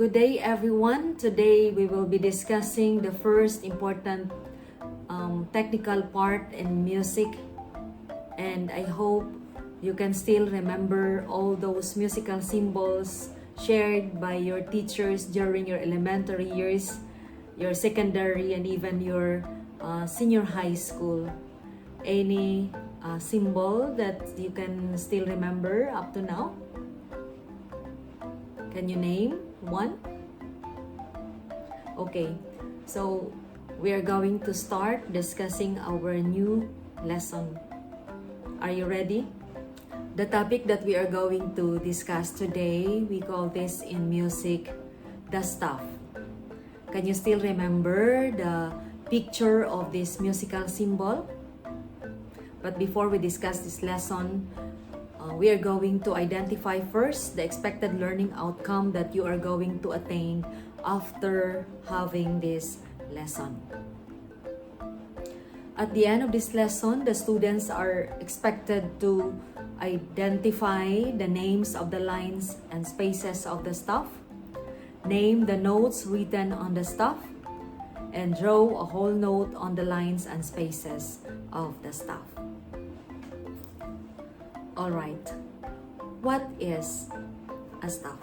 Good day, everyone. Today we will be discussing the first important technical part in music, and I hope you can still remember all those musical symbols shared by your teachers during your elementary years, your secondary, and even your senior high school. Any symbol that you can still remember up to now? Can you name one? Okay, so we are going to start discussing our new lesson. Are you ready? The topic that we are going to discuss today, we call this in music, the stuff. Can you still remember the picture of this musical symbol? But before we discuss this lesson, we are going to identify first the expected learning outcome that you are going to attain after having this lesson. At the end of this lesson, the students are expected to identify the names of the lines and spaces of the stuff, name the notes written on the stuff, and draw a whole note on the lines and spaces of the stuff. Alright, what is a stuff?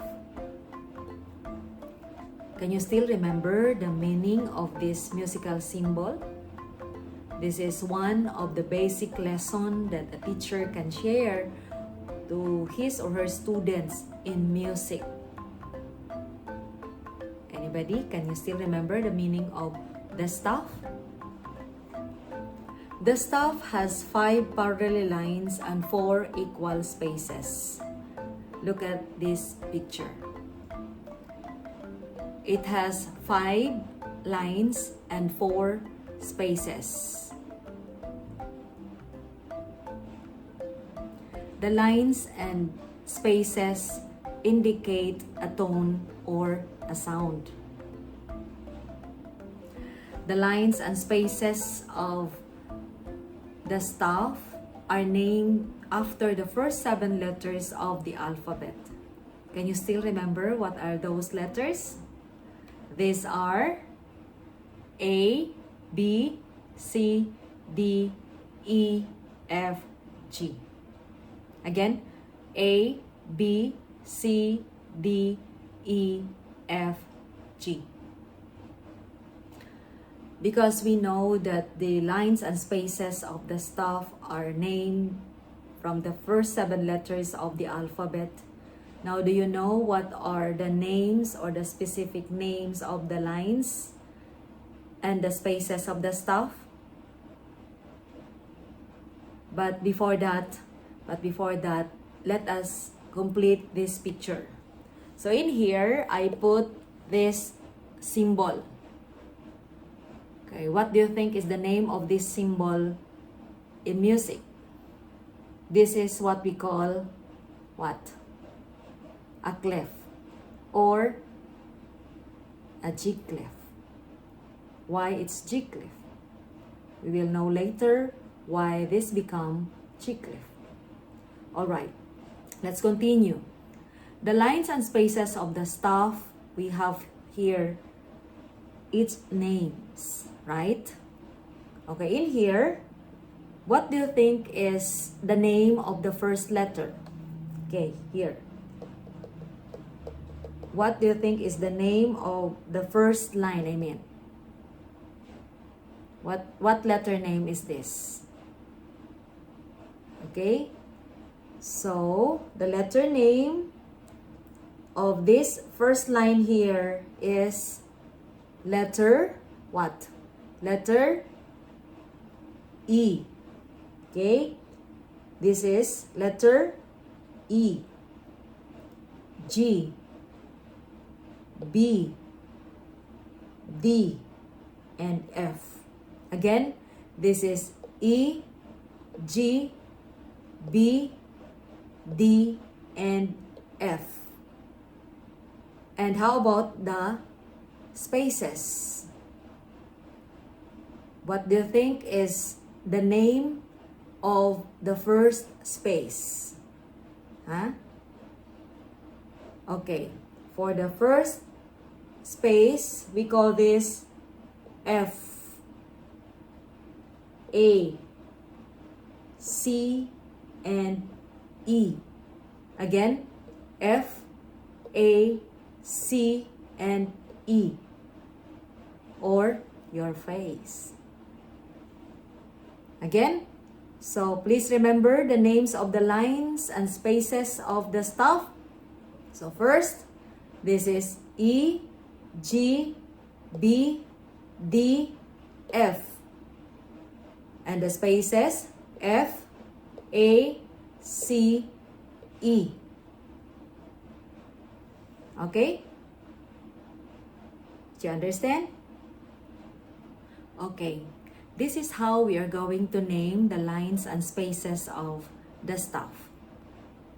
Can you still remember the meaning of this musical symbol? This is one of the basic lessons that a teacher can share to his or her students in music. Anybody? Can you still remember the meaning of the stuff? The stuff has 5 parallel lines and 4 equal spaces. Look at this picture. It has 5 lines and 4 spaces. The lines and spaces indicate a tone or a sound. The lines and spaces of the stuff are named after the first 7 letters of the alphabet. Can you still remember what are those letters? These are A, B, C, D, E, F, G. Again, A, B, C, D, E, F, G. Because we know that the lines and spaces of the stuff are named from the first 7 letters of the alphabet. Now, do you know what are the names or the specific names of the lines and the spaces of the stuff? But before that, let us complete this picture. So in here, I put this symbol. Okay, what do you think is the name of this symbol in music? This is what we call what? A clef or a G-clef. Why it's G-clef? We will know later why this become G-clef. Alright, let's continue. The lines and spaces of the stuff we have here, its names, right? Okay, in here, what do you think is the name of the first letter? Okay, here. What do you think is the name of the first line, I mean? What letter name is this? Okay, so the letter name of this first line here is letter what? Letter E. Okay, this is letter E. G, B, D, and F. Again, this is E, G, B, D, and F. And how about the spaces? What do you think is the name of the first space? Huh? Okay, for the first space, we call this F, A, C, and E. Again, F, A, C, and E, or your face. Again, so please remember the names of the lines and spaces of the stuff. So first, this is E, G, B, D, F. And the spaces, F, A, C, E. Okay? Do you understand? Okay. This is how we are going to name the lines and spaces of the stuff.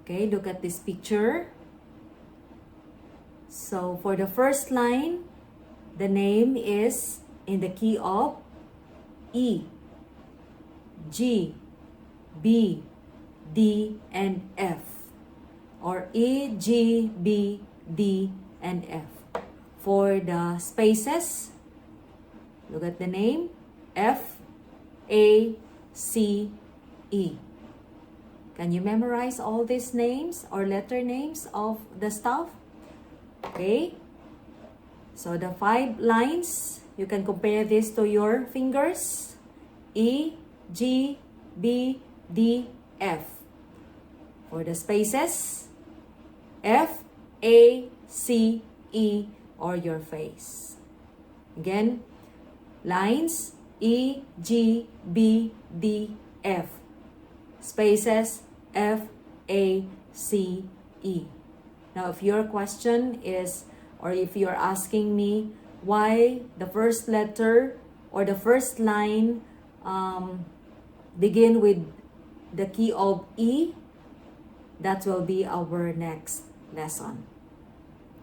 Okay, look at this picture. So for the first line, the name is in the key of E, G, B, D, and F. Or E, G, B, D, and F. For the spaces, look at the name, F, A, C, E. Can you memorize all these names or letter names of the stuff? Okay. So the 5 lines, you can compare this to your fingers. E, G, B, D, F. For the spaces, F, A, C, E, or your face. Again, lines, E, G, B, D, F. Spaces, F, A, C, E. Now, if your question is, or if you're asking me why the first letter or the first line begin with the key of E, that will be our next lesson.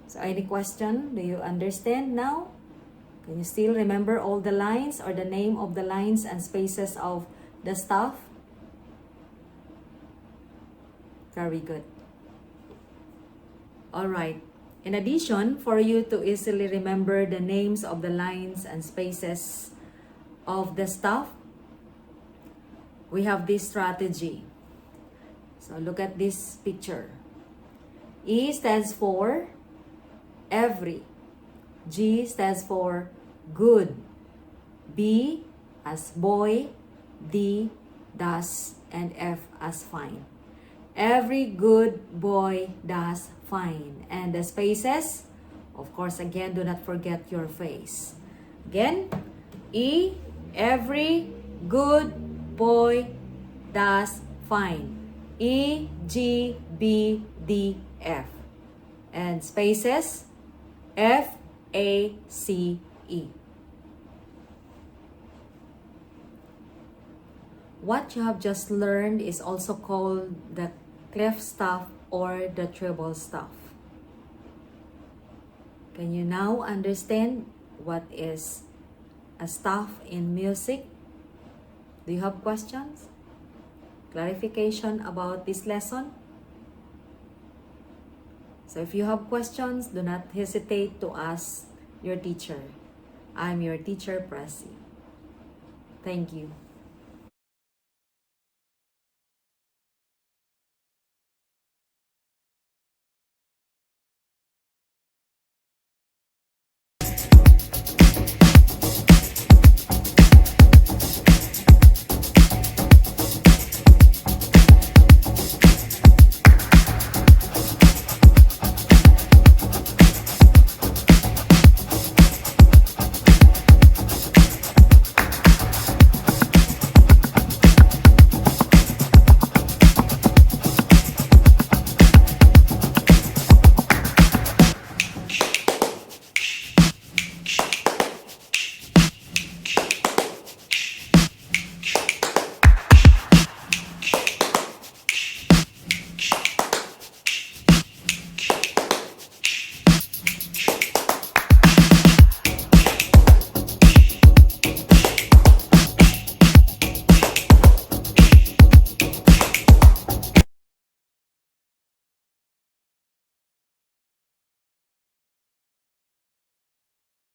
So, any question? Do you understand now? Can you still remember all the lines or the name of the lines and spaces of the stuff? Very good. Alright. In addition, for you to easily remember the names of the lines and spaces of the stuff, we have this strategy. So look at this picture. E stands for every. G stands for good. B as boy. D does. And F as fine. Every good boy does fine. And the spaces, of course, again, do not forget your face. Again, E, every good boy does fine. E, G, B, D, F. And spaces, F, A, C, E. What you have just learned is also called the clef stuff or the treble stuff. Can you now understand what is a staff in music? Do you have questions? Clarification about this lesson? So if you have questions, do not hesitate to ask your teacher. I'm your teacher, Presi. Thank you.